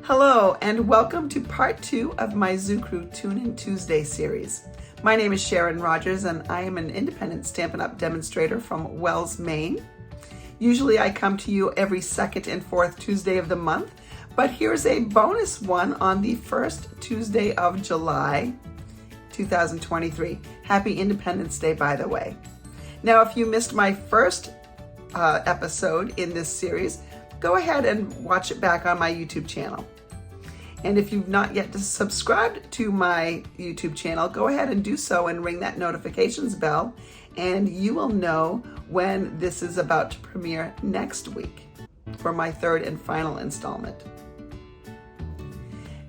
Hello and welcome to part 2 of my Zoo Crew Tune In Tuesday series. My name is Sharon Rogers and I am an independent Stampin' Up! Demonstrator from Wells, Maine. Usually I come to you every second and fourth Tuesday of the month, but here's a bonus one on the first Tuesday of July 2023. Happy Independence Day, by the way. Now, if you missed my first episode in this series, go ahead and watch it back on my YouTube channel. And if you've not yet subscribed to my YouTube channel, go ahead and do so and ring that notifications bell, and you will know when this is about to premiere next week for my third and final installment.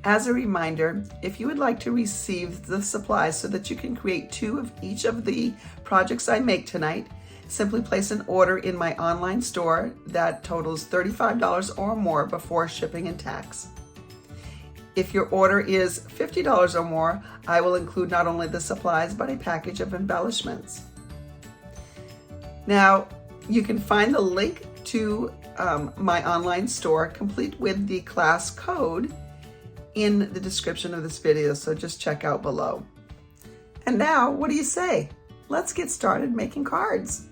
As a reminder, if you would like to receive the supplies so that you can create 2 of each of the projects I make tonight, simply place an order in my online store that totals $35 or more before shipping and tax. If your order is $50 or more, I will include not only the supplies, but a package of embellishments. Now, you can find the link to my online store, complete with the class code, in the description of this video, so just check out below. And now, what do you say? Let's get started making cards.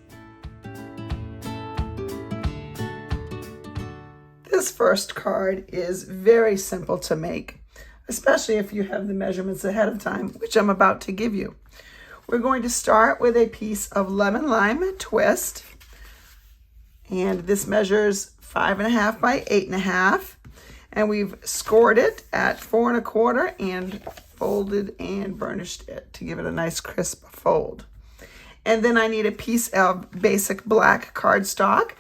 This first card is very simple to make, especially if you have the measurements ahead of time, which I'm about to give you. We're going to start with a piece of lemon lime twist, and this measures 5.5 by 8.5, and we've scored it at 4 1/4 and folded and burnished it to give it a nice crisp fold. And then I need a piece of basic black cardstock.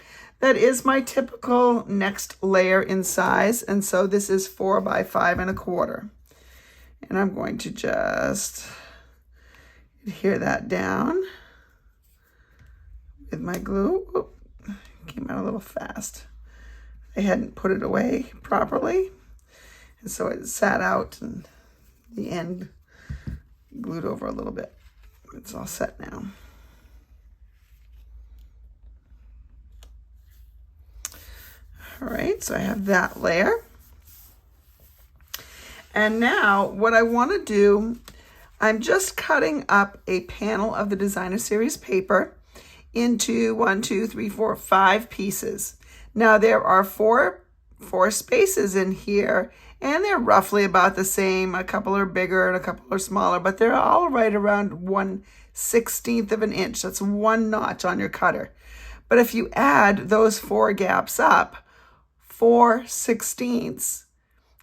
That is my typical next layer in size, and so this is 4 by 5 1/4. And I'm going to just adhere that down with my glue. Oop, came out a little fast. I hadn't put it away properly, and so it sat out and the end glued over a little bit. It's all set now. All right, so I have that layer. And now what I want to do, I'm just cutting up a panel of the Designer Series paper into 1, 2, 3, 4, 5 pieces. Now there are four spaces in here, and they're roughly about the same. A couple are bigger and a couple are smaller, but they're all right around 1/16 of an inch. That's 1 notch on your cutter. But if you add those 4 gaps up, 4/16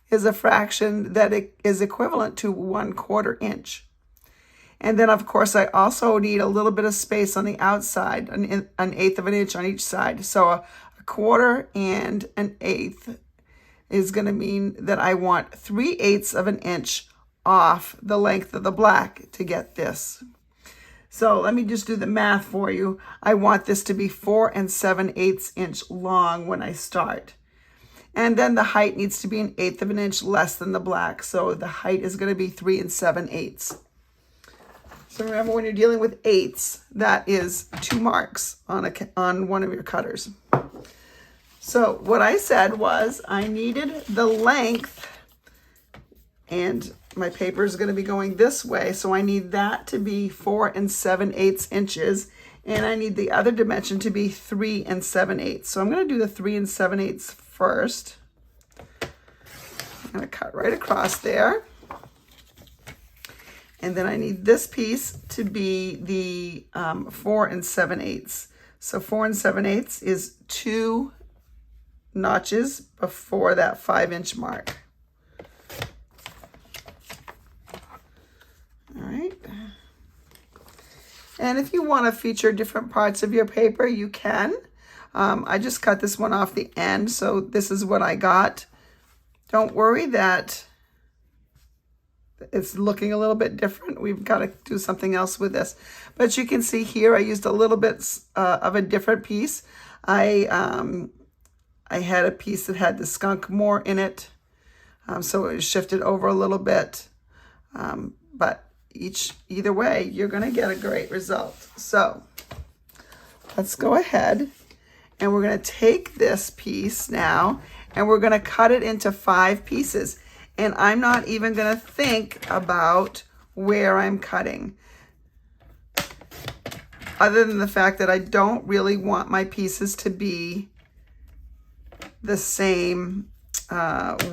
is a fraction that is equivalent to 1/4 inch. And then of course I also need a little bit of space on the outside, an 1/8 of an inch on each side. So a 1/4 and an 1/8 is going to mean that I want 3/8 of an inch off the length of the black to get this. So let me just do the math for you. I want this to be 4 7/8 inch long when I start. And then the height needs to be 1/8 of an inch less than the black. So the height is going to be 3 7/8. So remember, when you're dealing with eighths, that is 2 marks on one of your cutters. So what I said was I needed the length, and my paper is going to be going this way. So I need that to be 4 7/8 inches. And I need the other dimension to be 3 7/8. So I'm going to do the 3 7/8 first. I'm going to cut right across there. And then I need this piece to be the 4 7/8. So 4 7/8 is 2 notches before that 5-inch mark. All right. And if you want to feature different parts of your paper, you can. I just cut this one off the end, so this is what I got. Don't worry that it's looking a little bit different. We've got to do something else with this. But you can see here I used a little bit of a different piece. I had a piece that had the skunk more in it, so it was shifted over a little bit. But either way, you're going to get a great result. So let's go ahead, and we're going to take this piece now and we're going to cut it into 5 pieces. And I'm not even going to think about where I'm cutting, other than the fact that I don't really want my pieces to be the same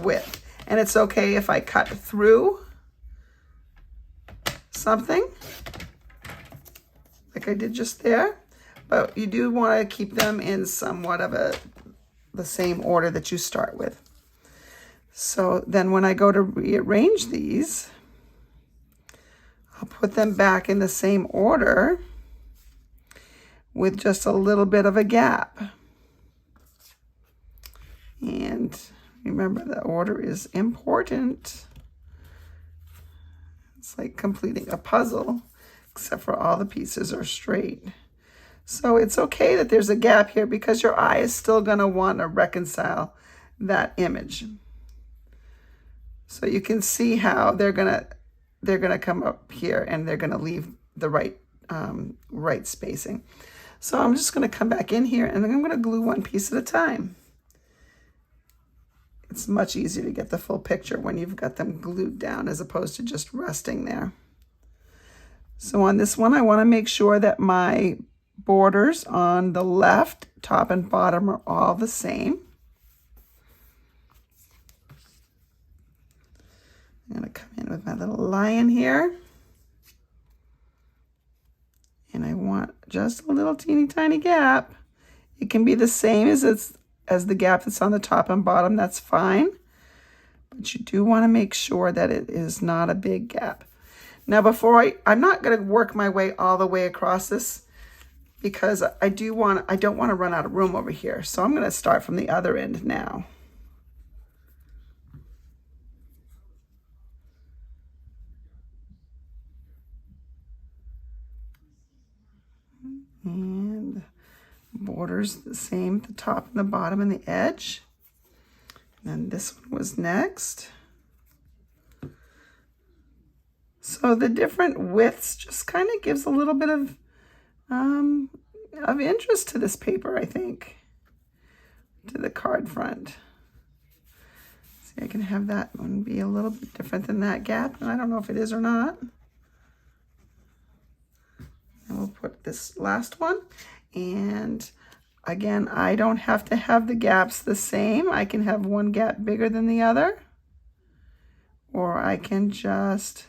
width. And it's okay if I cut through something like I did just there, but you do want to keep them in somewhat of the same order that you start with. So then when I go to rearrange these, I'll put them back in the same order with just a little bit of a gap. And remember, the order is important. It's like completing a puzzle, except for all the pieces are straight. So it's okay that there's a gap here because your eye is still going to want to reconcile that image. So you can see how they're gonna come up here and they're gonna leave the right spacing. So I'm just gonna come back in here and I'm gonna glue one piece at a time. It's much easier to get the full picture when you've got them glued down as opposed to just resting there. So on this one, I want to make sure that my borders on the left, top and bottom, are all the same. I'm going to come in with my little lion here. And I want just a little teeny tiny gap. It can be the same as the gap that's on the top and bottom, that's fine. But you do want to make sure that it is not a big gap. Now I'm not going to work my way all the way across this because I don't want to run out of room over here. So I'm going to start from the other end now. And borders the same, the top and the bottom and the edge. And then this one was next. So the different widths just kind of gives a little bit of interest to this paper, I think, to the card front. See, I can have that one be a little bit different than that gap, and I don't know if it is or not. And we'll put this last one. And again, I don't have to have the gaps the same. I can have one gap bigger than the other, or I can just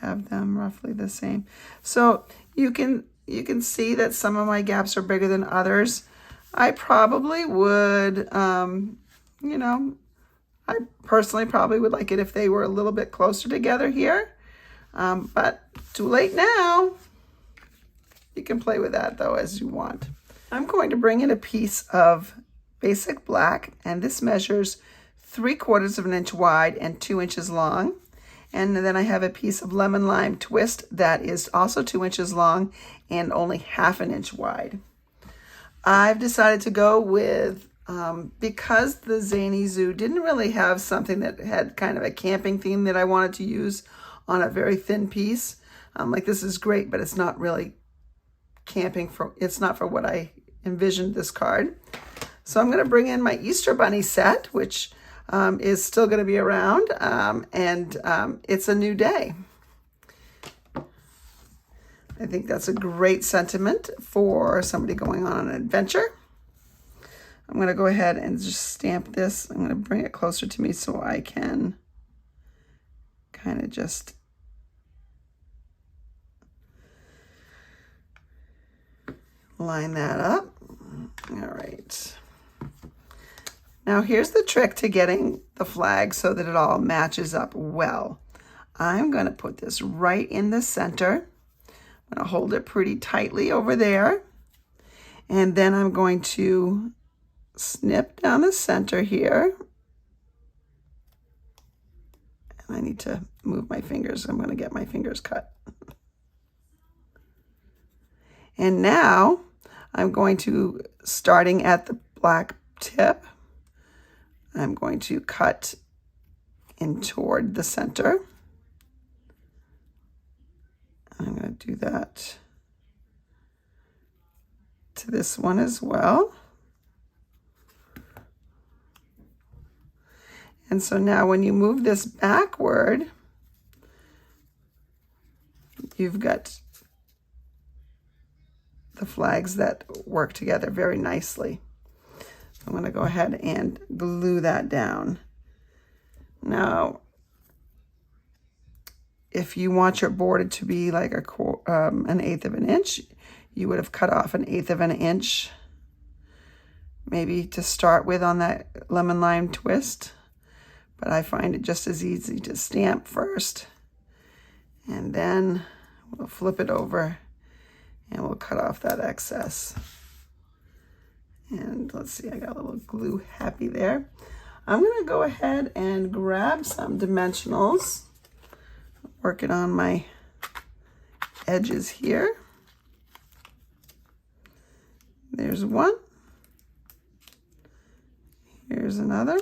have them roughly the same. So you can see that some of my gaps are bigger than others. I probably would, I personally probably would like it if they were a little bit closer together here, but too late now. You can play with that though as you want. I'm going to bring in a piece of basic black, and this measures 3/4 of an inch wide and 2 inches long. And then I have a piece of lemon lime twist that is also 2 inches long and only 1/2 inch wide. I've decided to go with, because the Zany Zoo didn't really have something that had kind of a camping theme that I wanted to use on a very thin piece. Like, this is great, but it's not really camping it's not for what I envisioned this card. So I'm going to bring in my Easter Bunny set, which is still going to be around, and it's a new day. I think that's a great sentiment for somebody going on an adventure. I'm going to go ahead and just stamp this. I'm going to bring it closer to me so I can kind of just line that up. All right. Now here's the trick to getting the flag so that it all matches up well. I'm going to put this right in the center. I'm going to hold it pretty tightly over there. And then I'm going to snip down the center here. And I need to move my fingers. I'm going to get my fingers cut. And now I'm going to, starting at the black tip, I'm going to cut in toward the center. I'm going to do that to this one as well. And so now when you move this backward, you've got the flags that work together very nicely. I'm going to go ahead and glue that down. Now, if you want your border to be like an 1/8 of an inch, you would have cut off 1/8 of an inch, maybe to start with on that lemon lime twist. But I find it just as easy to stamp first, and then we'll flip it over and we'll cut off that excess. And let's see, I got a little glue happy there. I'm gonna go ahead and grab some dimensionals, working on my edges here. There's one. Here's another.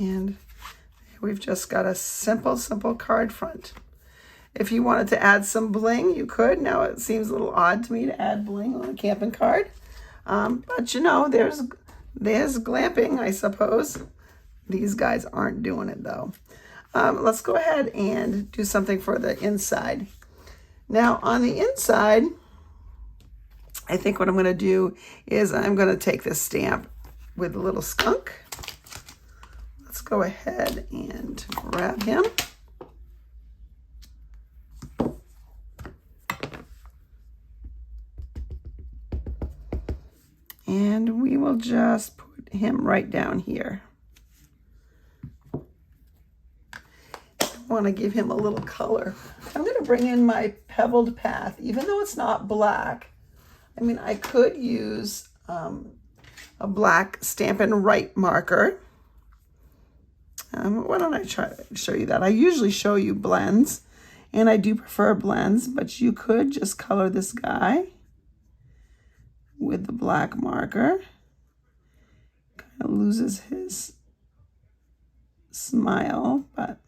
And we've just got a simple card front. If you wanted to add some bling, you could. Now it seems a little odd to me to add bling on a camping card. But you know, there's glamping, I suppose. These guys aren't doing it though. Let's go ahead and do something for the inside. Now on the inside, I think what I'm going to do is I'm going to take this stamp with a little skunk. Let's go ahead and grab him. And we will just put him right down here. I want to give him a little color. I'm going to bring in my pebbled path, even though it's not black. I mean, I could use a black Stampin' Up marker. Why don't I try to show you that? I usually show you blends, and I do prefer blends, but you could just color this guy with the black marker. Kind of loses his smile, but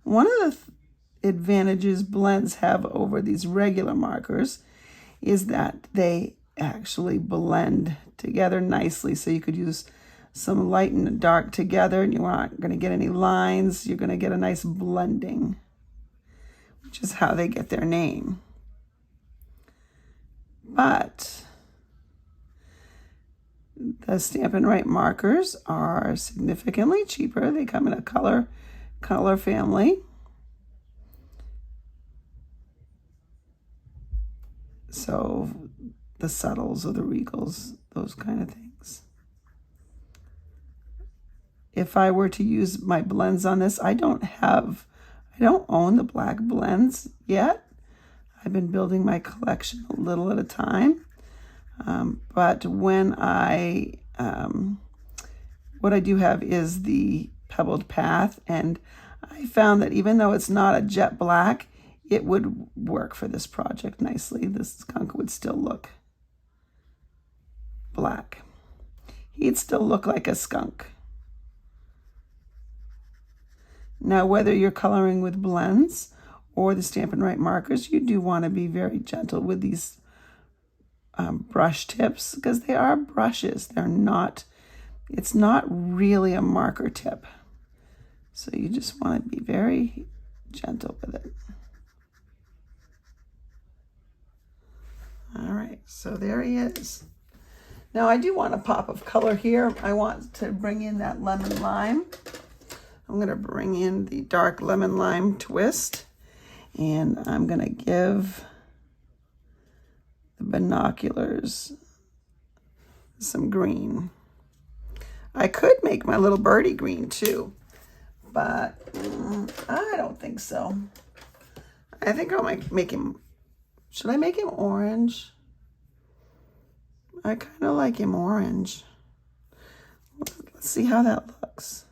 one of the advantages blends have over these regular markers is that they actually blend together nicely. So you could use some light and dark together, and you aren't going to get any lines. You're going to get a nice blending, which is how they get their name. But the Stampin' Up markers are significantly cheaper. They come in a color family. So the subtles or the regals, those kind of things. If I were to use my blends on this, I don't own the black blends yet. I've been building my collection a little at a time. But when what I do have is the pebbled path, and I found that even though it's not a jet black, it would work for this project nicely. This skunk would still look black. He'd still look like a skunk. Now, whether you're coloring with blends or the Stampin' Up markers, you do want to be very gentle with these brush tips, because they are brushes. It's not really a marker tip. So you just want to be very gentle with it. All right, so there he is. Now I do want a pop of color here. I want to bring in that lemon lime. I'm going to bring in the dark lemon lime twist, and I'm going to give the binoculars some green. I could make my little birdie green too, but I don't think so. I think I'll make him, should I make him orange? I kind of like him orange. Let's see how that looks.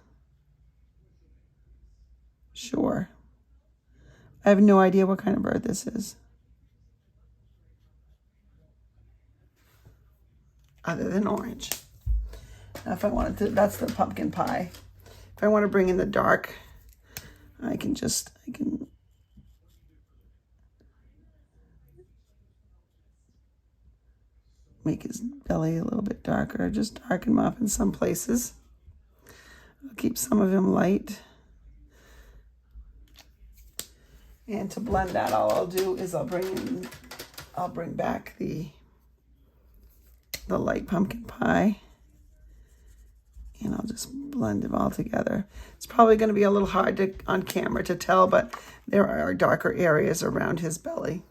Sure. I have no idea what kind of bird this is, other than orange. Now if I wanted to, that's the pumpkin pie. If I want to bring in the dark, I can make his belly a little bit darker, just darken him up in some places. I'll keep some of him light. And to blend that, all I'll do is I'll bring back the light pumpkin pie, and I'll just blend them all together. It's probably going to be a little hard on camera to tell, but there are darker areas around his belly.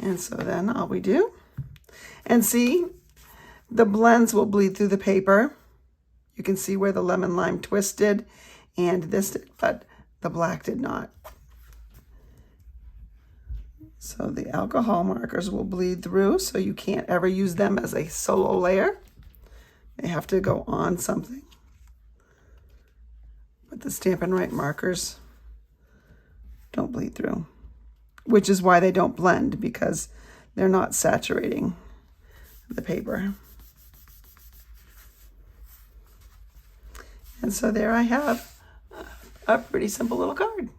And so then all we do, and see, the blends will bleed through the paper. You can see where the lemon lime twisted and this did, but the black did not. So the alcohol markers will bleed through, so you can't ever use them as a solo layer. They have to go on something. But the Stampin' Up markers don't bleed through, which is why they don't blend, because they're not saturating the paper. And so there I have a pretty simple little card.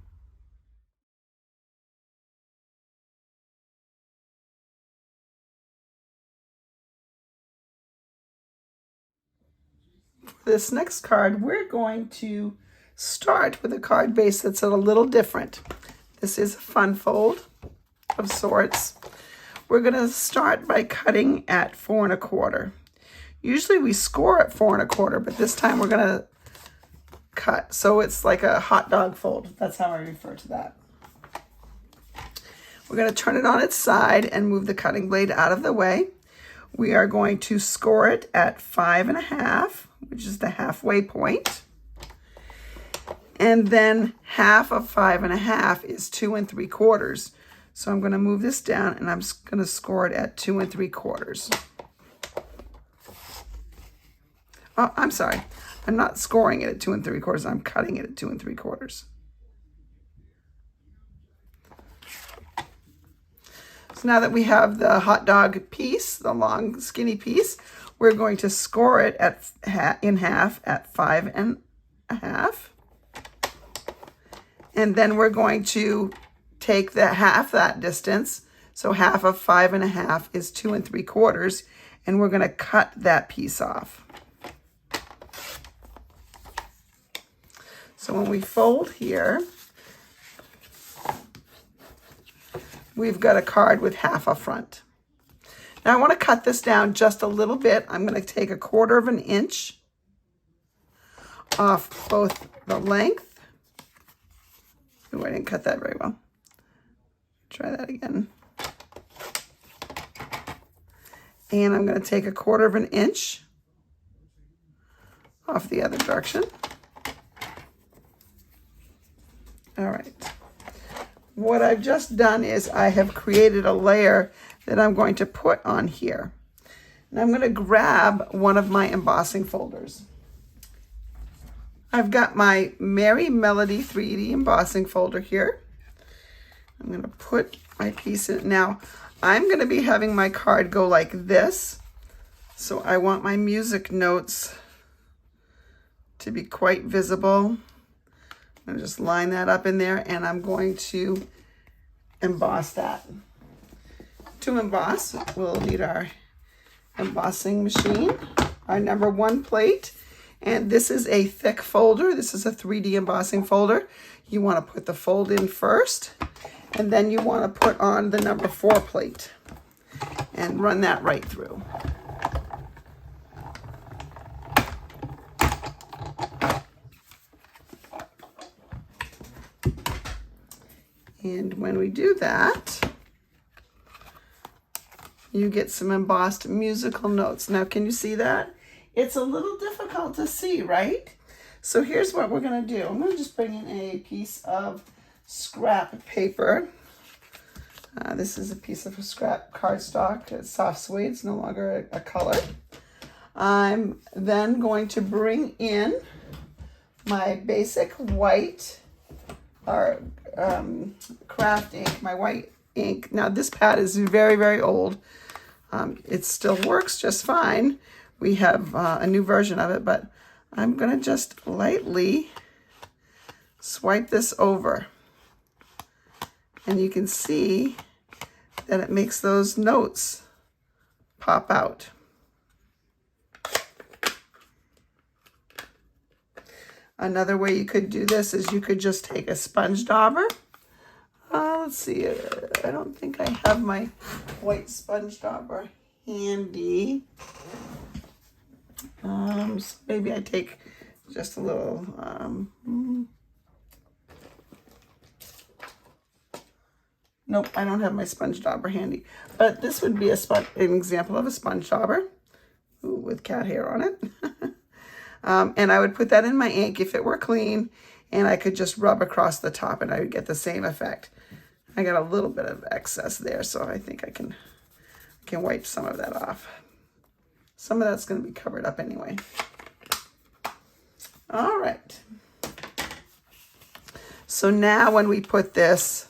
For this next card, we're going to start with a card base that's a little different. This is a fun fold of sorts. We're going to start by cutting at 4 1/4. Usually we score at 4 1/4, but this time we're going to cut. So it's like a hot dog fold. That's how I refer to that. We're going to turn it on its side and move the cutting blade out of the way. We are going to score it at 5 1/2, which is the halfway point. And then half of 5 1/2 is 2 3/4. So I'm going to move this down and I'm just going to score it at 2 3/4. Oh, I'm sorry. I'm not scoring it at 2 3/4. I'm cutting it at 2 3/4. So now that we have the hot dog piece, the long skinny piece, we're going to score it in half at 5 1/2. And then we're going to take the half that distance. So half of 5 1/2 is 2 3/4. And we're going to cut that piece off. So when we fold here, we've got a card with half a front. Now I want to cut this down just a little bit. I'm going to take 1/4 inch off both the length. Oh, I didn't cut that very well. Try that again. And I'm going to take 1/4 inch off the other direction. All right. What I've just done is I have created a layer that I'm going to put on here. And I'm going to grab one of my embossing folders. I've got my Merry Melody 3D embossing folder here. I'm going to put my piece in. Now, I'm going to be having my card go like this. So I want my music notes to be quite visible. I'm going to just line that up in there, and I'm going to emboss that. To emboss, we'll need our embossing machine, our #1 plate, and this is a thick folder. This is a 3D embossing folder. You want to put the fold in first, and then you want to put on the #4 plate and run that right through. And when we do that, you get some embossed musical notes. Now, can you see that? It's a little difficult to see, right? So here's what we're going to do. I'm going to just bring in a piece of scrap paper. This is a piece of scrap cardstock. It's soft suede. It's no longer a color. I'm then going to bring in my basic white or craft ink, my white ink. Now this pad is very, very old. It still works just fine. We have a new version of it, but I'm going to just lightly swipe this over. And you can see that it makes those notes pop out. Another way you could do this is you could just take a sponge dauber. Let's see, I don't think I have my white sponge dauber handy. So maybe I take just a little, nope, I don't have my sponge dauber handy. But this would be an example of a sponge dauber. Ooh, with cat hair on it. And I would put that in my ink if it were clean, and I could just rub across the top and I would get the same effect. I got a little bit of excess there, so I think I can wipe some of that off. Some of that's going to be covered up anyway. All right. So now when we put this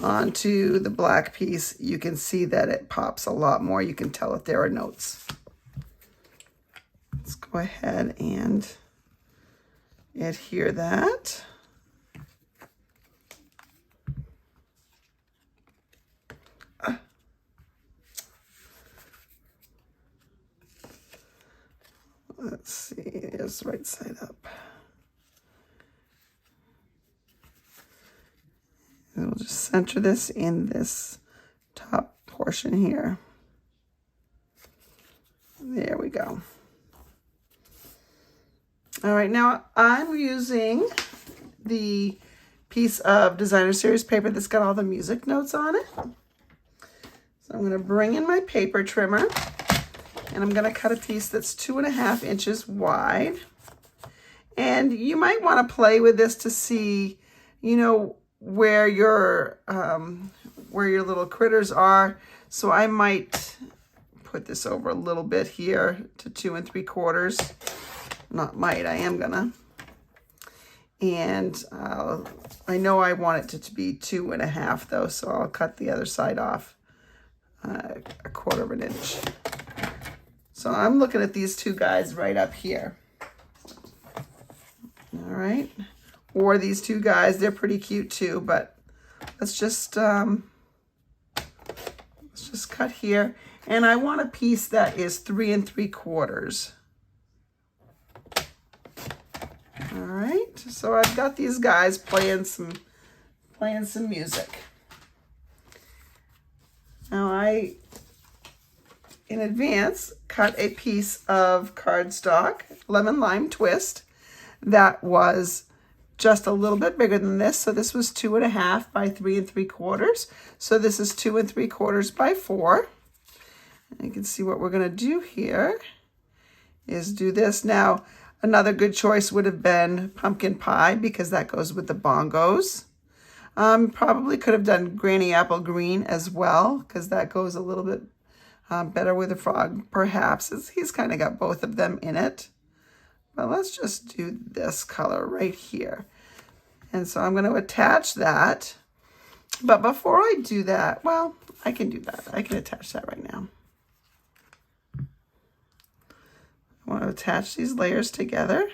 onto the black piece, you can see that it pops a lot more. You can tell that there are notes. Let's go ahead and adhere that. Let's see, it's the right side up. And we'll just center this in this top portion here. There we go. All right, now I'm using the piece of Designer Series paper that's got all the music notes on it. So I'm going to bring in my paper trimmer, and I'm going to cut a piece that's 2.5 inches wide. And you might want to play with this to see, you know, where your little critters are. So I might put this over a little bit here to 2 3/4. Not might, I am gonna. And I know I want it to be 2.5 though, so I'll cut the other side off 1/4 inch. So I'm looking at these two guys right up here. All right, or these two guys, they're pretty cute too, but let's just cut here. And I want a piece that is 3 3/4. All right, so I've got these guys playing some music. Now I, in advance, cut a piece of cardstock, lemon lime twist, that was just a little bit bigger than this. So this was 2.5 by 3 3/4. So this is 2 3/4 by 4. And you can see what we're gonna do here is do this. Now, another good choice would have been pumpkin pie because that goes with the bongos. Probably could have done granny apple green as well because that goes a little bit better with the frog, perhaps. He's kind of got both of them in it. But let's just do this color right here. And so I'm going to attach that. But before I do that, well, I can do that. I can attach that right now. I want to attach these layers together.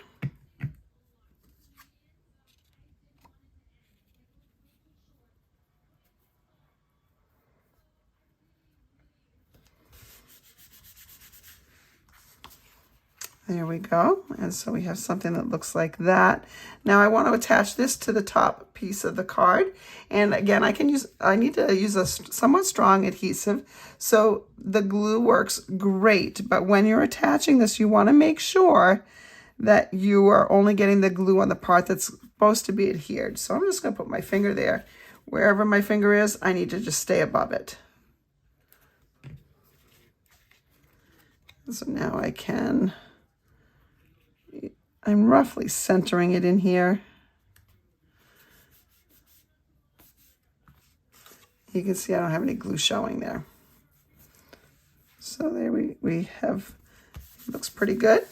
There we go. And so we have something that looks like that. Now I want to attach this to the top piece of the card. And again, I need to use a somewhat strong adhesive. So the glue works great. But when you're attaching this, you want to make sure that you are only getting the glue on the part that's supposed to be adhered. So I'm just going to put my finger there. Wherever my finger is, I need to just stay above it. So now I'm roughly centering it in here. You can see I don't have any glue showing there. So there we have, looks pretty good.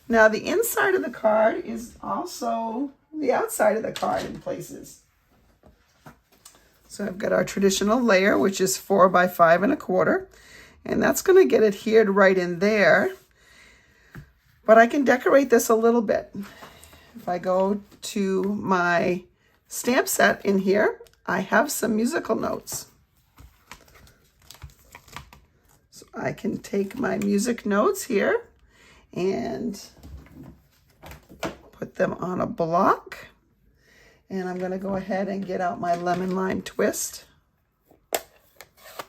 Now the inside of the card is also the outside of the card in places. So I've got our traditional layer, which is 4 by 5 1/4. And that's going to get adhered right in there. But I can decorate this a little bit. If I go to my stamp set in here, I have some musical notes. So I can take my music notes here and put them on a block. And I'm going to go ahead and get out my lemon lime twist.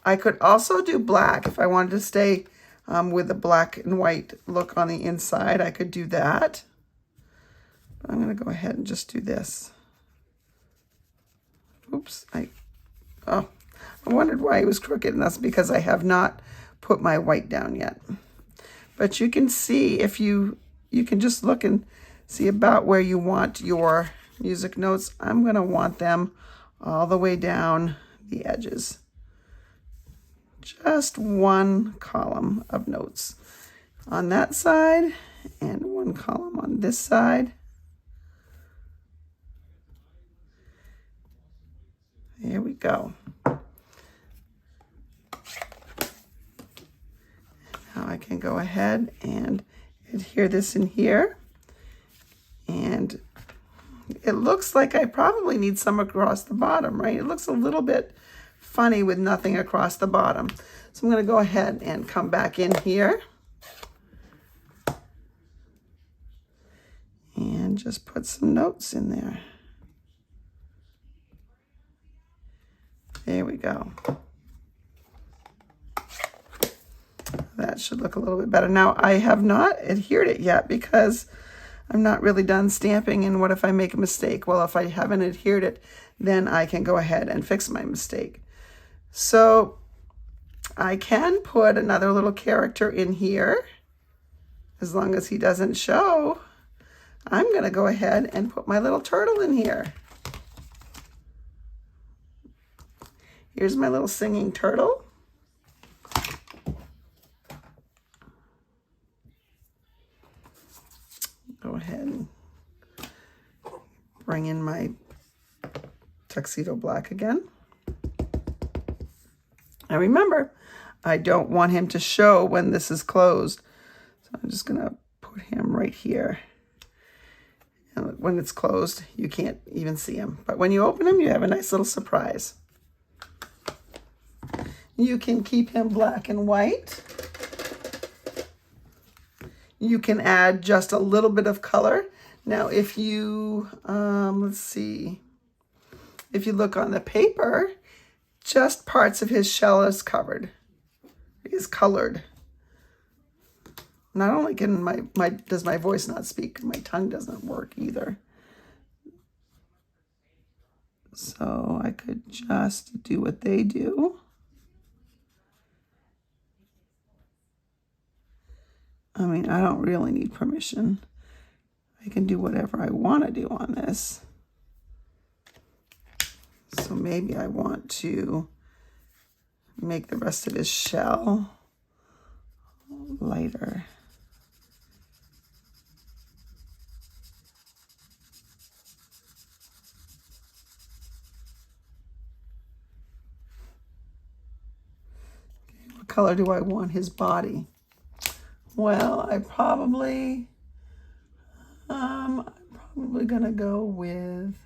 I could also do black if I wanted to stay with the black and white look on the inside. I could do that. But I'm going to go ahead and just do this. Oops. I wondered why it was crooked, and that's because I have not put my white down yet. But you can see, if you can just look and see about where you want your music notes. I'm going to want them all the way down the edges. Just one column of notes on that side and one column on this side. There we go. Now I can go ahead and adhere this in here. And it looks like I probably need some across the bottom, right? It looks a little bit funny with nothing across the bottom. So I'm going to go ahead and come back in here and just put some notes in there. There we go. That should look a little bit better. Now, I have not adhered it yet because I'm not really done stamping, and what if I make a mistake? Well, if I haven't adhered it, then I can go ahead and fix my mistake. So I can put another little character in here. As long as he doesn't show, I'm going to go ahead and put my little turtle in here. Here's my little singing turtle. Go ahead and bring in my tuxedo black again. Now remember, I don't want him to show when this is closed. So I'm just going to put him right here. And when it's closed, you can't even see him. But when you open him, you have a nice little surprise. You can keep him black and white. You can add just a little bit of color. Now, if you, let's see, if you look on the paper, just parts of his shell is colored. Not only can does my voice not speak, my tongue doesn't work either. So I could just do what they do. I mean, I don't really need permission. I can do whatever I want to do on this. So maybe I want to make the rest of his shell lighter. Okay, what color do I want his body? Well, I'm probably gonna go with,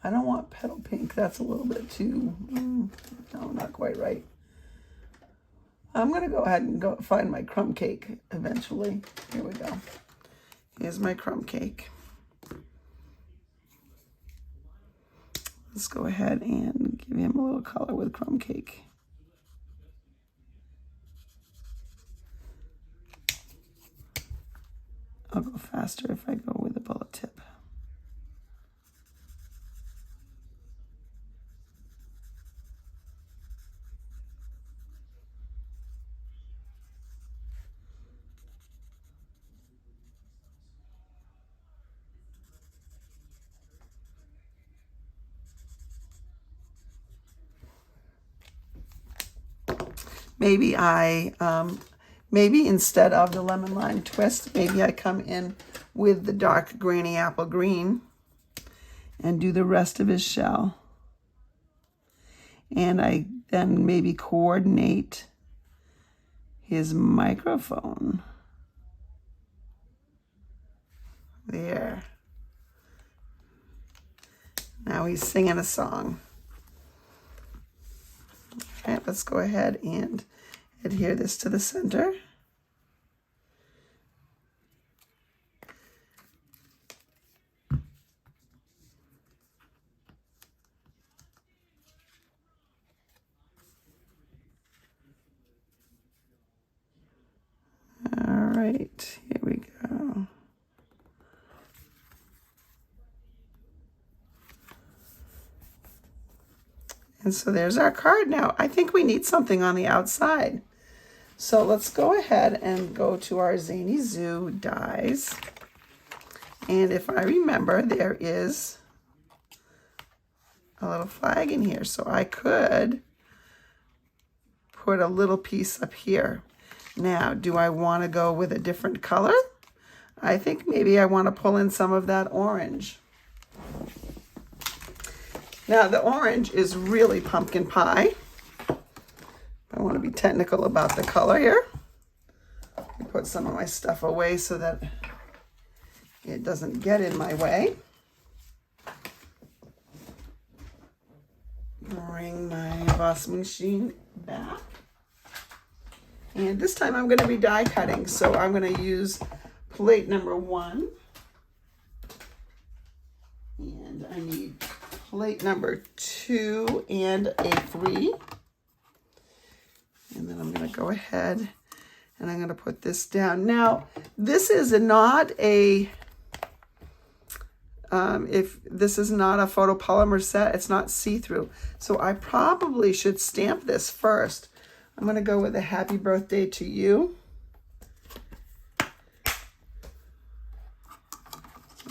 I don't want petal pink. That's a little bit too, no, not quite right. I'm gonna go ahead and go find my crumb cake eventually. Here we go. Here's my crumb cake. Let's go ahead and give him a little color with crumb cake. I'll go faster if I go with a bullet tip. Maybe instead of the lemon lime twist, maybe I come in with the dark granny apple green and do the rest of his shell. And I then maybe coordinate his microphone. There. Now he's singing a song. Okay, let's go ahead and adhere this to the center. All right, here we go. And so there's our card. Now, I think we need something on the outside. So let's go ahead and go to our Zany Zoo dies. And if I remember, there is a little flag in here. So I could put a little piece up here. Now, do I want to go with a different color? I think maybe I want to pull in some of that orange. Now, the orange is really pumpkin pie. I want to be technical about the color here. I put some of my stuff away so that it doesn't get in my way. Bring my embossing machine back. And this time I'm going to be die cutting, so I'm going to use plate number 1. And I need plate number 2 and a 3. And then I'm going to go ahead and I'm going to put this down. Now, this is not a, if this is not a photopolymer set, it's not see-through. So I probably should stamp this first. I'm going to go with a happy birthday to you.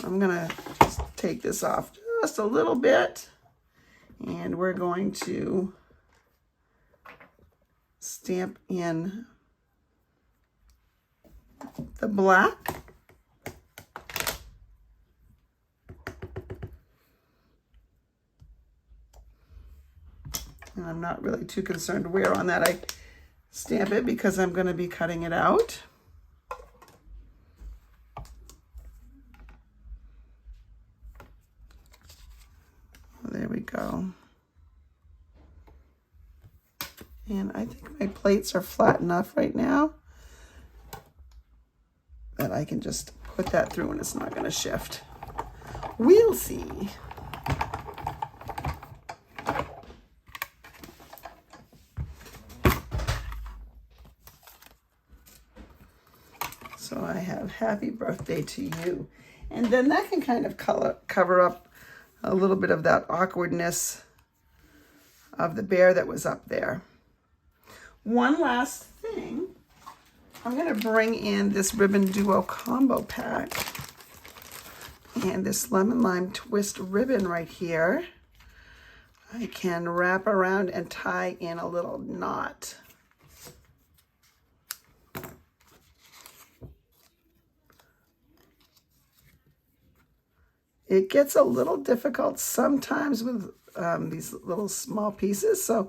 I'm going to just take this off just a little bit. And we're going to stamp in the black. And I'm not really too concerned where on that I stamp it because I'm going to be cutting it out. There we go. And I think my plates are flat enough right now that I can just put that through and it's not going to shift. We'll see. So I have happy birthday to you. And then that can kind of cover up a little bit of that awkwardness of the bear that was up there. One last thing, I'm going to bring in this Ribbon Duo combo pack and this lemon lime twist ribbon right here. I can wrap around and tie in a little knot. It gets a little difficult sometimes with these little small pieces, so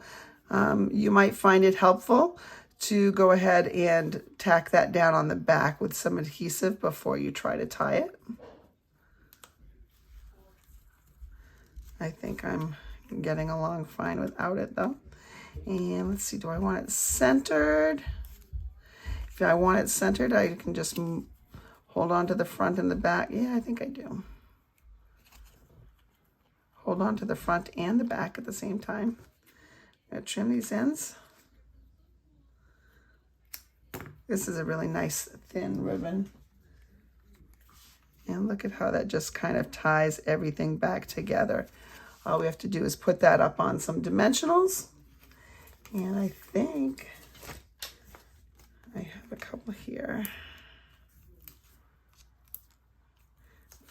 you might find it helpful to go ahead and tack that down on the back with some adhesive before you try to tie it. I think I'm getting along fine without it though. And let's see, do I want it centered? If I want it centered, I can just hold on to the front and the back. Yeah, I think I do. Hold on to the front and the back at the same time. I'm going to trim these ends. This is a really nice thin ribbon. And look at how that just kind of ties everything back together. All we have to do is put that up on some dimensionals. And I think I have a couple here.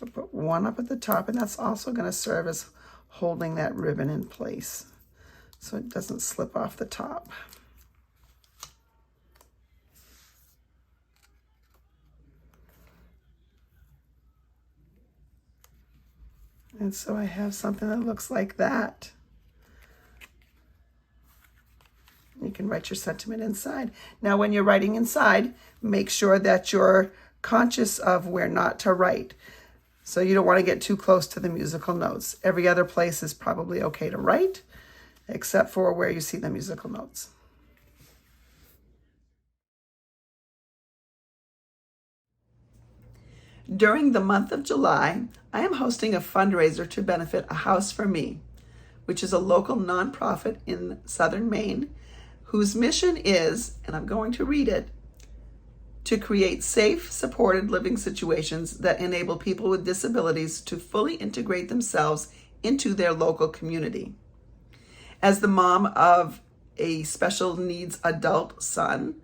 I'll put one up at the top, and that's also going to serve as holding that ribbon in place so it doesn't slip off the top. And so I have something that looks like that. can write your sentiment inside. Now, when you're writing inside, make sure that you're conscious of where not to write. So you don't want to get too close to the musical notes. Every other place is probably okay to write, except for where you see the musical notes. During the month of July, I am hosting a fundraiser to benefit A House for Me, which is a local nonprofit in southern Maine, whose mission is, and I'm going to read it, to create safe, supported living situations that enable people with disabilities to fully integrate themselves into their local community. As the mom of a special needs adult son,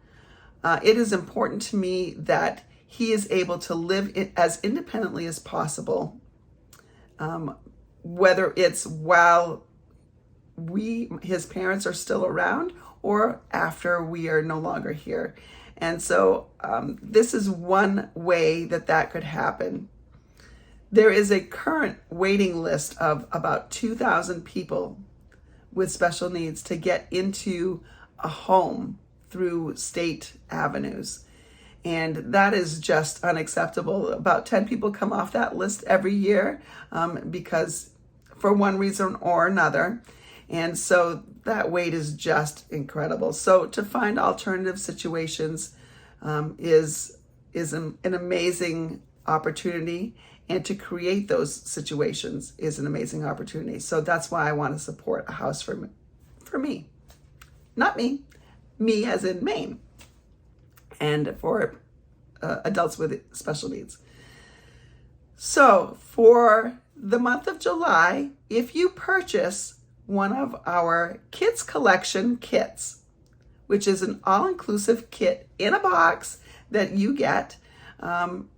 it is important to me that he is able to live as independently as possible, whether it's while his parents are still around or after we are no longer here. And so this is one way that could happen. There is a current waiting list of about 2,000 people with special needs to get into a home through state avenues. And that is just unacceptable. About 10 people come off that list every year because for one reason or another. And so that wait is just incredible. So to find alternative situations is an amazing opportunity. And to create those situations is an amazing opportunity. So that's why I want to support A House for Me. Not me as in Maine. And for adults with special needs. So for the month of July, if you purchase one of our Kids Collection kits, which is an all-inclusive kit in a box that you get, and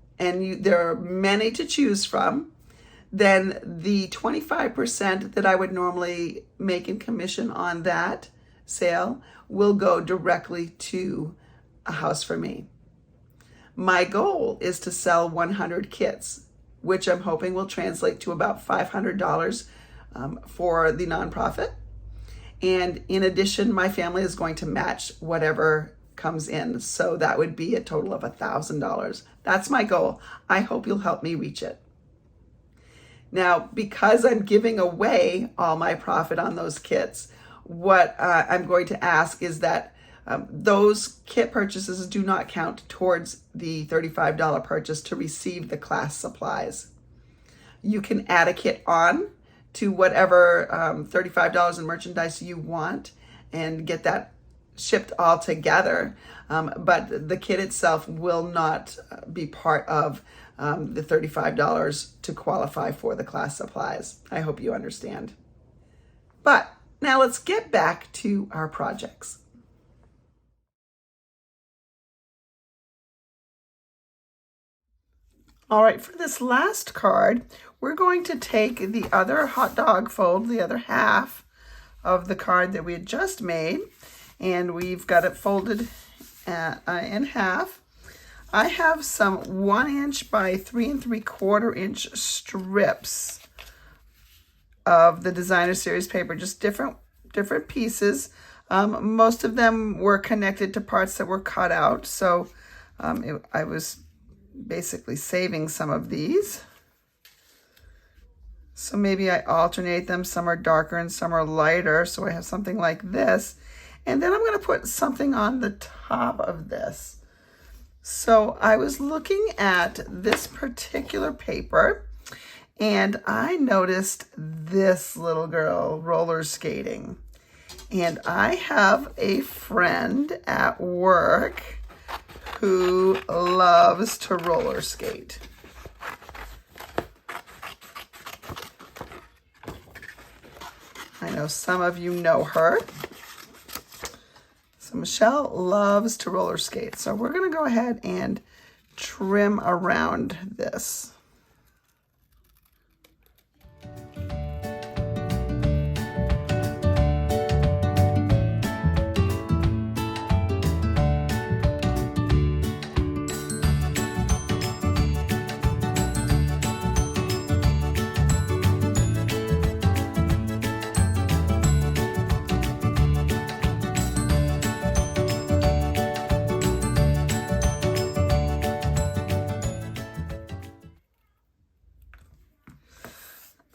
there are many to choose from, then the 25% that I would normally make in commission on that sale will go directly to A House for Me. My goal is to sell 100 kits, which I'm hoping will translate to about $500 for the nonprofit. And in addition, my family is going to match whatever comes in. So that would be a total of $1,000. That's my goal. I hope you'll help me reach it. Now, because I'm giving away all my profit on those kits, what I'm going to ask is that those kit purchases do not count towards the $35 purchase to receive the class supplies. You can add a kit on to whatever $35 in merchandise you want and get that shipped all together. But the kit itself will not be part of the $35 to qualify for the class supplies. I hope you understand. But now let's get back to our projects. All right, for this last card, we're going to take the other hot dog fold, the other half of the card that we had just made, and we've got it folded in half. I have some 1 inch by 3 3/4 inch strips of the Designer Series paper, just different pieces. Most of them were connected to parts that were cut out, so I was basically saving some of these. So maybe I alternate them. Some are darker and some are lighter. So I have something like this. And then I'm going to put something on the top of this. So I was looking at this particular paper and I noticed this little girl roller skating. And I have a friend at work who loves to roller skate. I know some of you know her. So Michelle loves to roller skate. So we're going to go ahead and trim around this.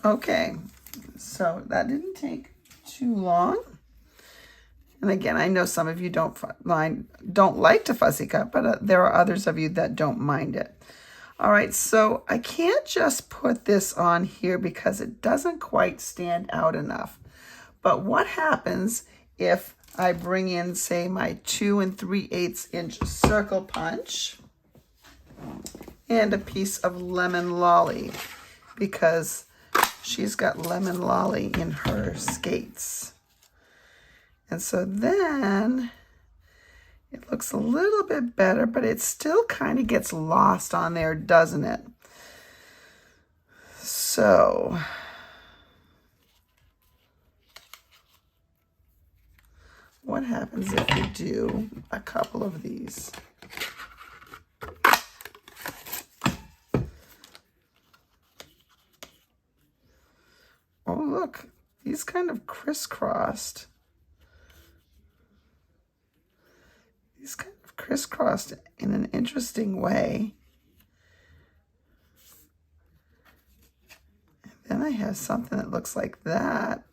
Okay, so that didn't take too long. And again, I know some of you don't like to fussy cut, but there are others of you that don't mind it. All right, so I can't just put this on here because it doesn't quite stand out enough. But what happens if I bring in, say, my 2 3/8 inch circle punch and a piece of lemon lolly, because she's got lemon lolly in her skates. And so then it looks a little bit better, but it still kind of gets lost on there, doesn't it? So what happens if you do a couple of these? Oh, look, these kind of crisscrossed. These kind of crisscrossed in an interesting way. And then I have something that looks like that.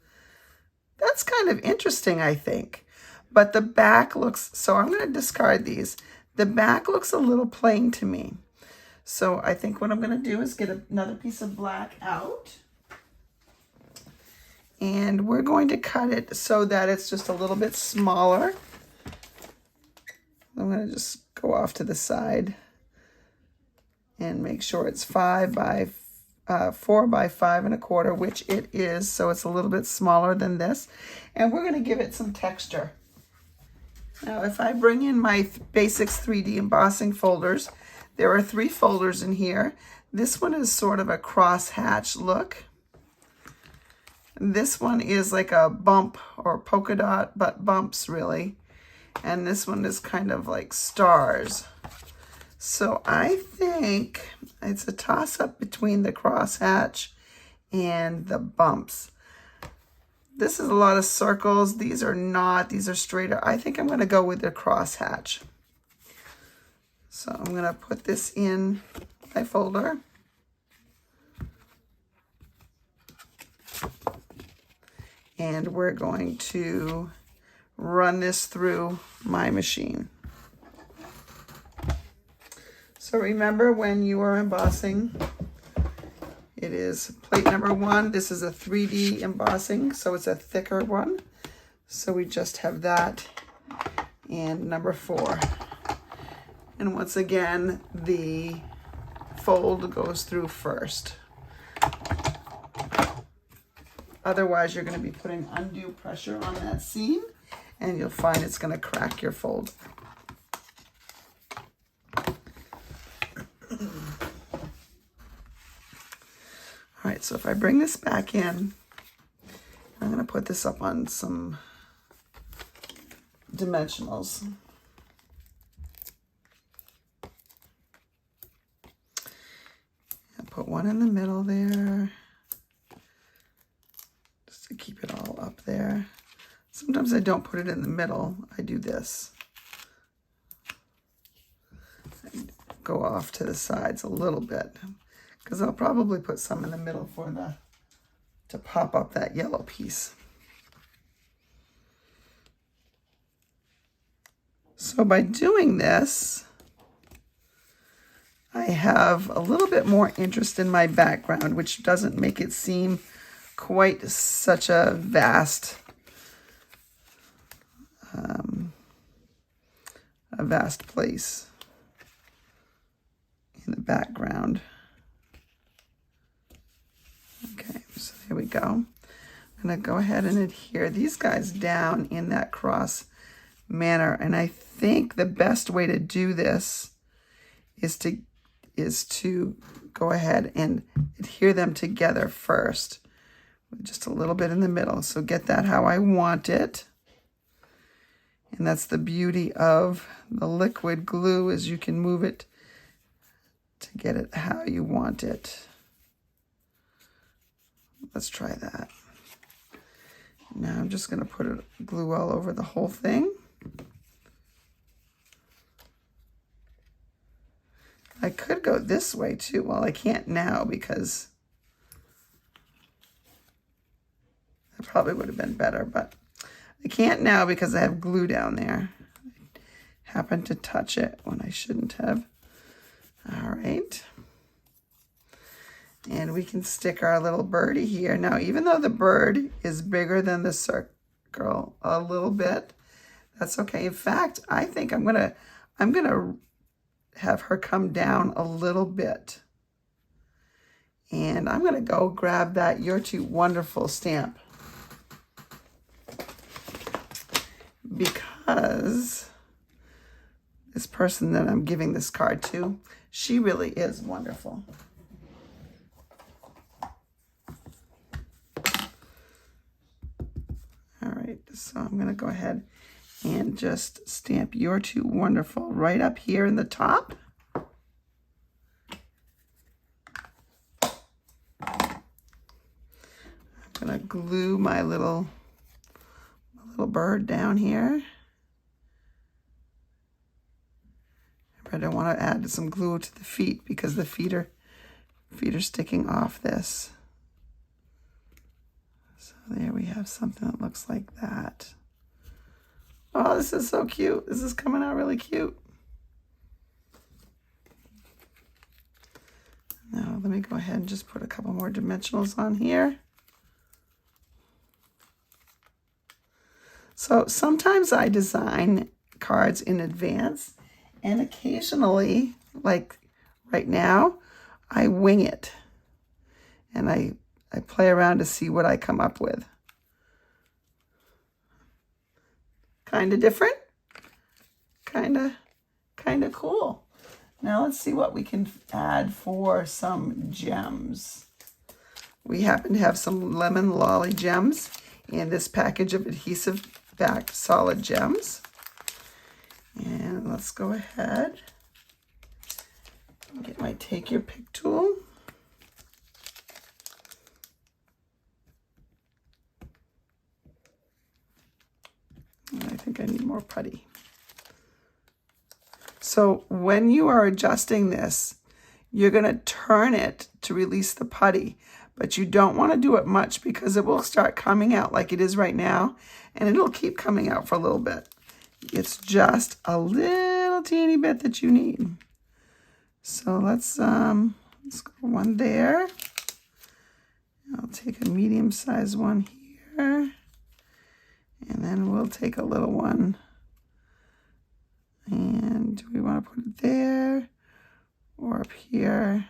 That's kind of interesting, I think. But the back looks, so I'm going to discard these. The back looks a little plain to me. So I think what I'm going to do is get another piece of black out. And we're going to cut it so that it's just a little bit smaller. I'm going to just go off to the side and make sure it's 4 by 5 1/4, which it is. So it's a little bit smaller than this. And we're going to give it some texture. Now, if I bring in my Basics 3D embossing folders, there are 3 folders in here. This one is sort of a cross-hatch look. This one is like a bump or polka dot, but bumps really. And this one is kind of like stars. So I think it's a toss-up between the crosshatch and the bumps. This is a lot of circles. These are not. These are straighter. I think I'm going to go with the crosshatch. So I'm going to put this in my folder. And we're going to run this through my machine. So remember, when you are embossing, it is plate number 1. This is a 3D embossing, so it's a thicker one. So we just have that, and number 4. And once again, the fold goes through first. Otherwise, you're going to be putting undue pressure on that seam, and you'll find it's going to crack your fold. All right, so if I bring this back in, I'm going to put this up on some dimensionals. I'll put one in the middle there, just to keep it all up there. Sometimes I don't put it in the middle. I do this. I go off to the sides a little bit, because I'll probably put some in the middle to pop up that yellow piece. So by doing this, I have a little bit more interest in my background, which doesn't make it seem quite such a vast place in the background. Okay, so here we go. I'm going to go ahead and adhere these guys down in that cross manner. And I think the best way to do this is to go ahead and adhere them together first, with just a little bit in the middle. So get that how I want it. And that's the beauty of the liquid glue, is you can move it to get it how you want it. Let's try that. Now I'm just going to put glue all over the whole thing. I could go this way too. Well, I can't now because It probably would have been better, but I can't now because I have glue down there. I happened to touch it when I shouldn't have. All right. And we can stick our little birdie here. Now, even though the bird is bigger than the circle a little bit, that's okay. In fact, I think I'm gonna have her come down a little bit. And I'm gonna go grab that You're Too Wonderful stamp, because this person that I'm giving this card to, she really is wonderful. All right, so I'm gonna go ahead and just stamp You're Too Wonderful right up here in the top. I'm gonna glue my little bird down here. But I want to add some glue to the feet because the feet are sticking off this. So there we have something that looks like that. Oh, this is so cute. This is coming out really cute. Now let me go ahead and just put a couple more dimensionals on here. So sometimes I design cards in advance, and occasionally, like right now, I wing it. And I play around to see what I come up with. Kind of different, kind of cool. Now let's see what we can add for some gems. We happen to have some lemon lolly gems in this package of adhesive backed solid gems. And let's go ahead and get my Take Your Pick tool. And I think I need more putty. So when you are adjusting this, you're going to turn it to release the putty, but you don't want to do it much because it will start coming out like it is right now, and it'll keep coming out for a little bit. It's just a little teeny bit that you need. So let's go one there. I'll take a medium-sized one here, and then we'll take a little one. And do we want to put it there or up here?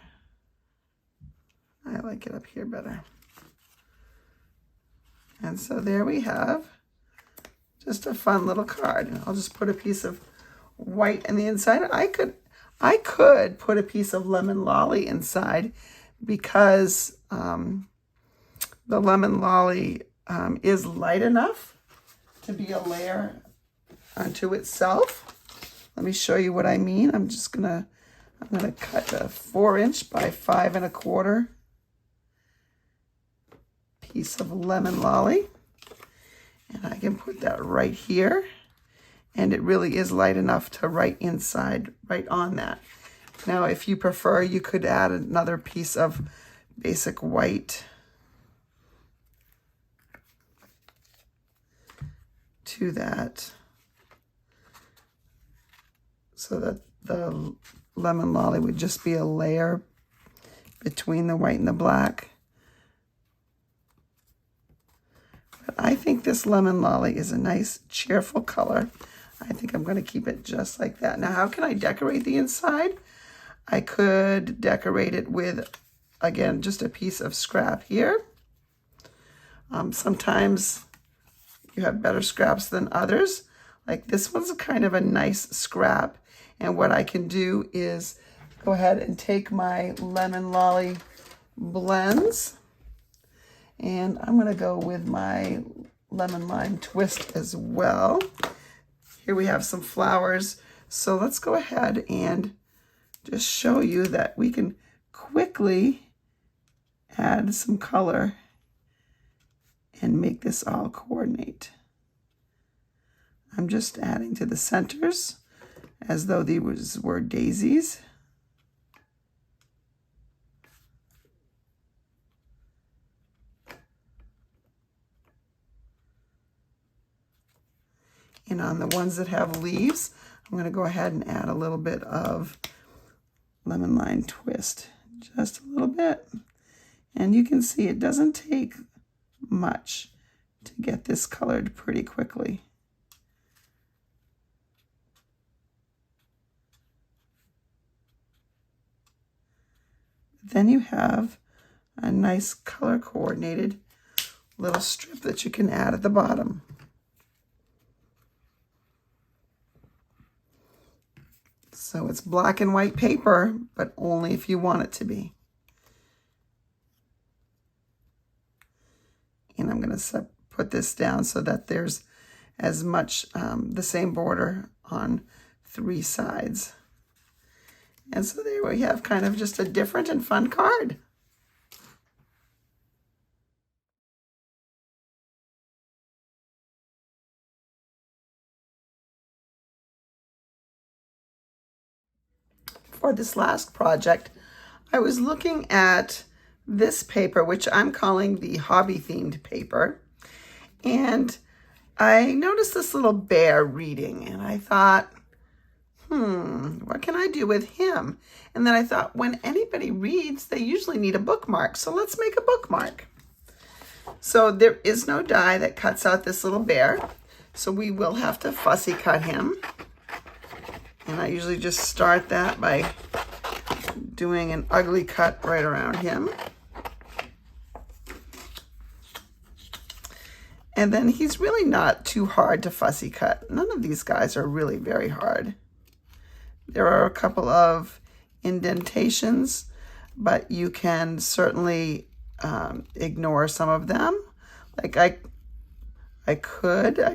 I like it up here better. And so there we have just a fun little card. I'll just put a piece of white in the inside. I could put a piece of lemon lolly inside because the lemon lolly is light enough to be a layer unto itself. Let me show you what I mean. I'm gonna cut a 4" by 5 1/4 piece of lemon lolly. And I can put that right here. And it really is light enough to right inside, right on that. Now, if you prefer, you could add another piece of basic white to that, so that the lemon lolly would just be a layer between the white and the black. But I think this lemon lolly is a nice, cheerful color. I think I'm going to keep it just like that. Now, how can I decorate the inside? I could decorate it with, again, just a piece of scrap here. Sometimes you have better scraps than others. Like this one's kind of a nice scrap. And what I can do is go ahead and take my lemon lolly blends, and I'm going to go with my lemon lime twist as well. Here we have some flowers. So let's go ahead and just show you that we can quickly add some color and make this all coordinate. I'm just adding to the centers as though these were daisies. And on the ones that have leaves, I'm going to go ahead and add a little bit of lemon lime twist, just a little bit. And you can see it doesn't take much to get this colored pretty quickly. Then you have a nice color coordinated little strip that you can add at the bottom. So it's black and white paper, but only if you want it to be. And I'm going to put this down so that there's as much the same border on 3 sides. And so there we have kind of just a different and fun card. For this last project, I was looking at this paper, which I'm calling the hobby themed paper. And I noticed this little bear reading and I thought, what can I do with him? And then I thought, when anybody reads, they usually need a bookmark. So let's make a bookmark. So there is no die that cuts out this little bear. So we will have to fussy cut him. And I usually just start that by doing an ugly cut right around him. And then he's really not too hard to fussy cut. None of these guys are really very hard. There are a couple of indentations, but you can certainly ignore some of them. Like I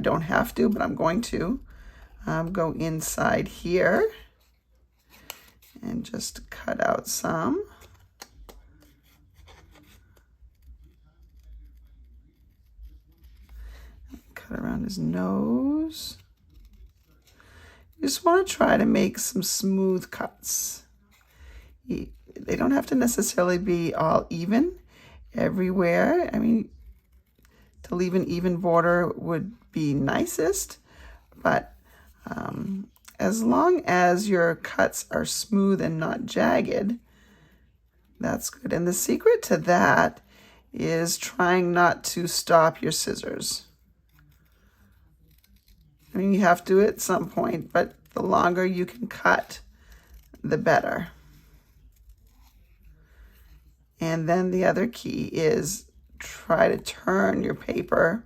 don't have to, but I'm going to go inside here and just cut out some. Cut around his nose. You just want to try to make some smooth cuts. They don't have to necessarily be all even everywhere. I mean, to leave an even border would be nicest, but as long as your cuts are smooth and not jagged, that's good. And the secret to that is trying not to stop your scissors. I mean, you have to at some point, but the longer you can cut, the better. And then the other key is try to turn your paper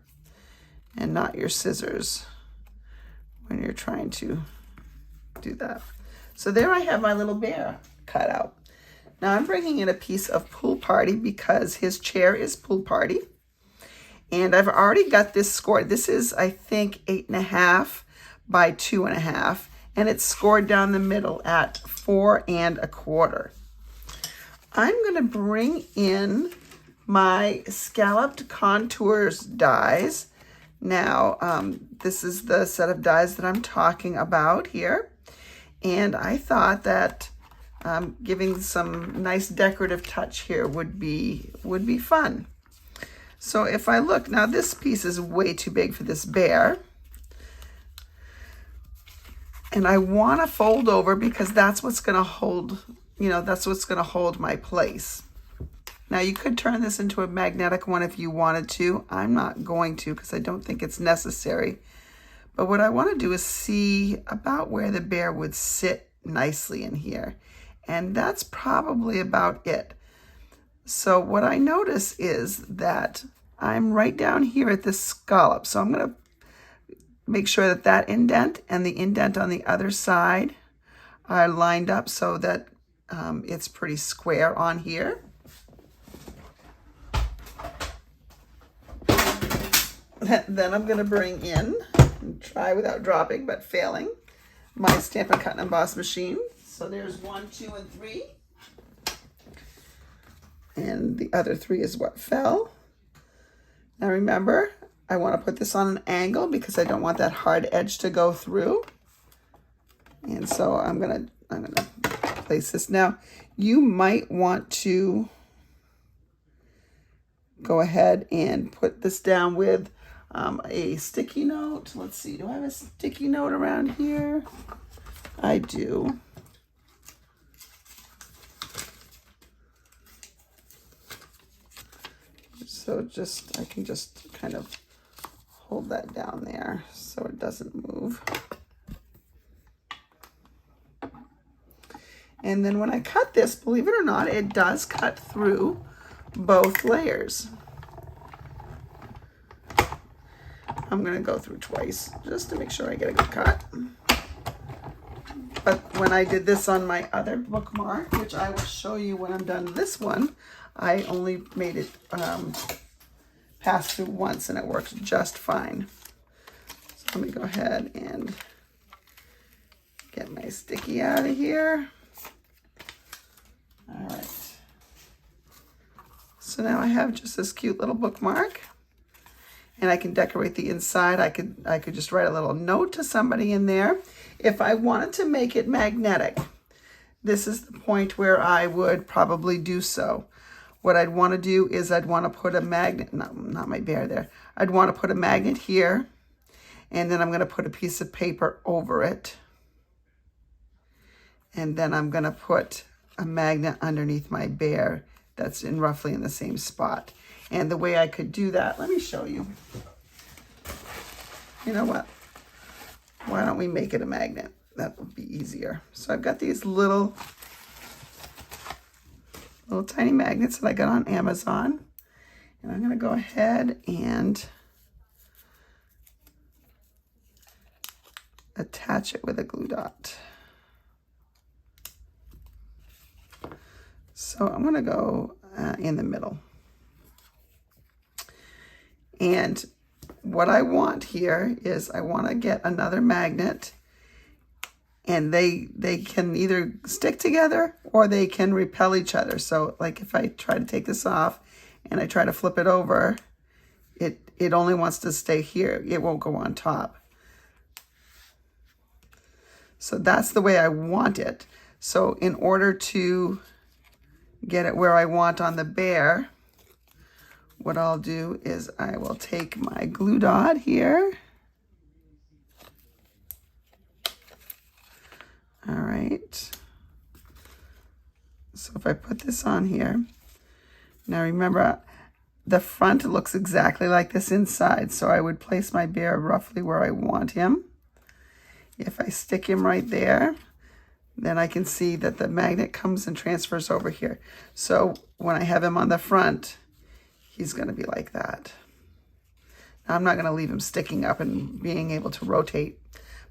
and not your scissors when you're trying to do that. So there I have my little bear cut out. Now I'm bringing in a piece of Pool Party because his chair is Pool Party. And I've already got this scored. This is, I think, 8.5 by 2.5. And it's scored down the middle at 4 1/4. I'm going to bring in my scalloped contours dies. Now, this is the set of dies that I'm talking about here. And I thought that giving some nice decorative touch here would be fun. So if I look, now this piece is way too big for this bear. And I want to fold over because that's what's going to hold, that's what's going to hold my place. Now you could turn this into a magnetic one if you wanted to. I'm not going to because I don't think it's necessary. But what I want to do is see about where the bear would sit nicely in here. And that's probably about it. So what I notice is that I'm right down here at this scallop. So I'm going to make sure that that indent and the indent on the other side are lined up so that it's pretty square on here. Then I'm going to bring in, and try without dropping but failing, my Stampin' Cut and Emboss machine. So there's 1, 2, and 3. And the other 3 is what fell. Now remember, I want to put this on an angle because I don't want that hard edge to go through. And so I'm gonna place this. Now, you might want to go ahead and put this down with a sticky note. Let's see, do I have a sticky note around here? I do. So I can just kind of hold that down there so it doesn't move. And then when I cut this, believe it or not, it does cut through both layers. I'm gonna go through twice just to make sure I get a good cut. But when I did this on my other bookmark, which I will show you when I'm done this one, I only made it pass through once and it worked just fine. So let me go ahead and get my sticky out of here. All right. So now I have just this cute little bookmark, and I can decorate the inside. I could just write a little note to somebody in there. If I wanted to make it magnetic, this is the point where I would probably do so. What I'd want to do is I'd want to put a magnet, not my bear there. I'd want to put a magnet here, and then I'm going to put a piece of paper over it. And then I'm going to put a magnet underneath my bear that's roughly in the same spot. And the way I could do that, let me show you. You know what? Why don't we make it a magnet? That would be easier. So I've got these little tiny magnets that I got on Amazon. And I'm going to go ahead and attach it with a glue dot. So I'm going to go in the middle. And what I want here is I want to get another magnet, and they can either stick together or they can repel each other. So like if I try to take this off and I try to flip it over, it only wants to stay here. It won't go on top. So that's the way I want it. So in order to get it where I want on the bear, what I'll do is I will take my glue dot here. All right. So if I put this on here, now remember the front looks exactly like this inside. So I would place my bear roughly where I want him. If I stick him right there, then I can see that the magnet comes and transfers over here. So when I have him on the front, he's going to be like that. Now, I'm not going to leave him sticking up and being able to rotate,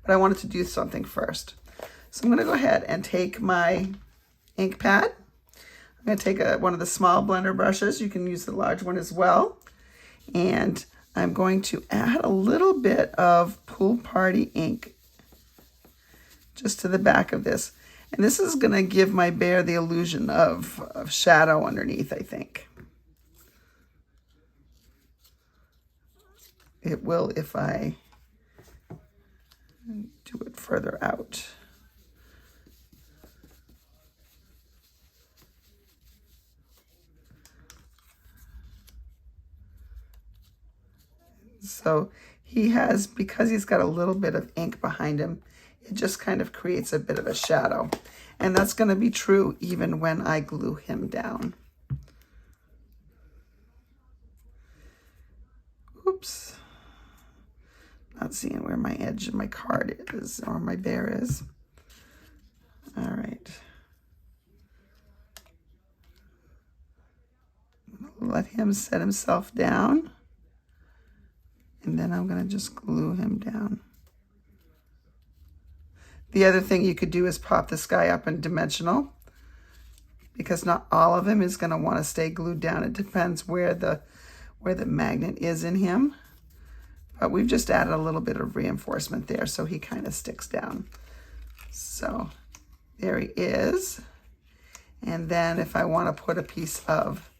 but I wanted to do something first. So I'm going to go ahead and take my ink pad. I'm going to take one of the small blender brushes. You can use the large one as well. And I'm going to add a little bit of Pool Party ink just to the back of this. And this is going to give my bear the illusion of shadow underneath, I think. It will if I do it further out. So he has, because he's got a little bit of ink behind him, it just kind of creates a bit of a shadow. And that's going to be true even when I glue him down. Oops. Not seeing where my edge of my card is, or my bear is. All right. Let him set himself down. And then I'm going to just glue him down. The other thing you could do is pop this guy up in dimensional, because not all of him is going to want to stay glued down. It depends where the magnet is in him. But we've just added a little bit of reinforcement there, so he kind of sticks down. So there he is. And then if I want to put a piece of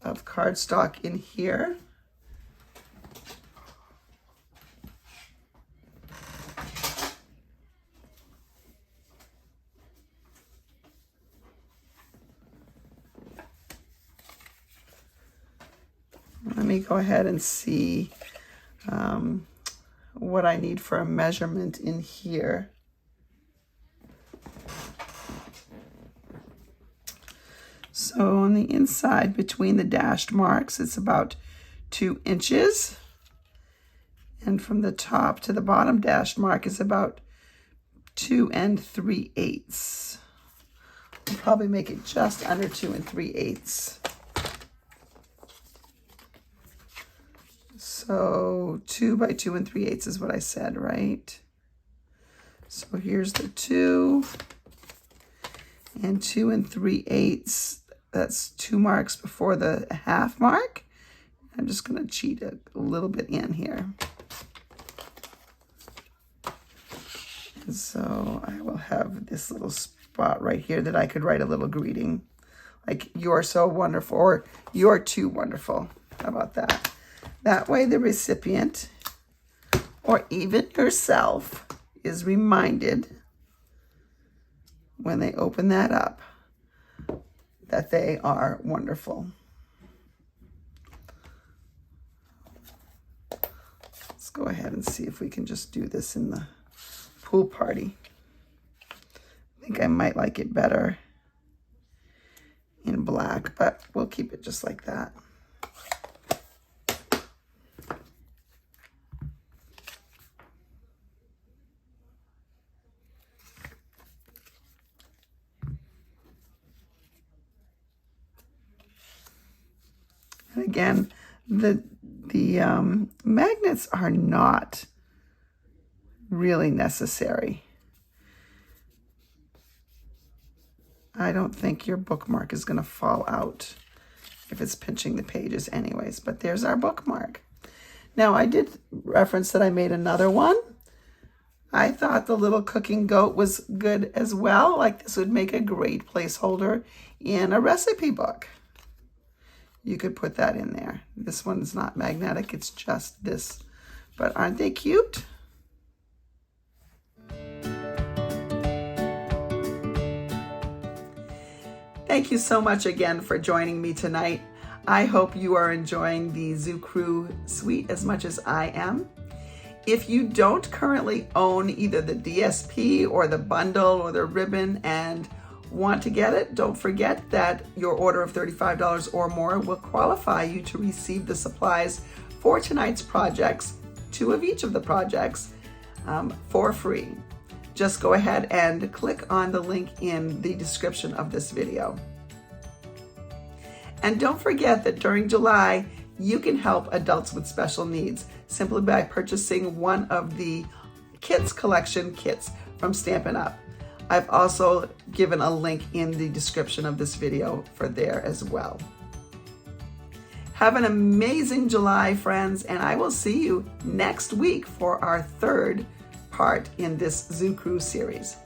cardstock in here, Let me go ahead and see what I need for a measurement in here. So on the inside between the dashed marks, it's about 2 inches. And from the top to the bottom dashed mark is about 2 3/8. I'll probably make it just under 2 3/8. So 2 by 2 3/8 is what I said, right? So here's the 2 and 2 3/8. That's 2 marks before the half mark. I'm just going to cheat a little bit in here. And so I will have this little spot right here that I could write a little greeting, like "You're so wonderful," or "You're too wonderful." How about that? That way the recipient, or even yourself, is reminded when they open that up that they are wonderful. Let's go ahead and see if we can just do this in the pool party. I think I might like it better in black, but we'll keep it just like that. And again, the magnets are not really necessary. I don't think your bookmark is going to fall out if it's pinching the pages anyways, but there's our bookmark. Now, I did reference that I made another one. I thought the little cooking goat was good as well. Like, this would make a great placeholder in a recipe book. You could put that in there. This one's not magnetic, it's just this. But aren't they cute? Thank you so much again for joining me tonight. I hope you are enjoying the Zoo Crew suite as much as I am. If you don't currently own either the DSP or the bundle or the ribbon and want to get it, don't forget that your order of $35 or more will qualify you to receive the supplies for tonight's projects, 2 of each of the projects, for free. Just go ahead and click on the link in the description of this video. And don't forget that during July, you can help adults with special needs simply by purchasing one of the Kids Collection kits from Stampin' Up. I've also given a link in the description of this video for there as well. Have an amazing July, friends, and I will see you next week for our 3rd part in this Zoo Crew series.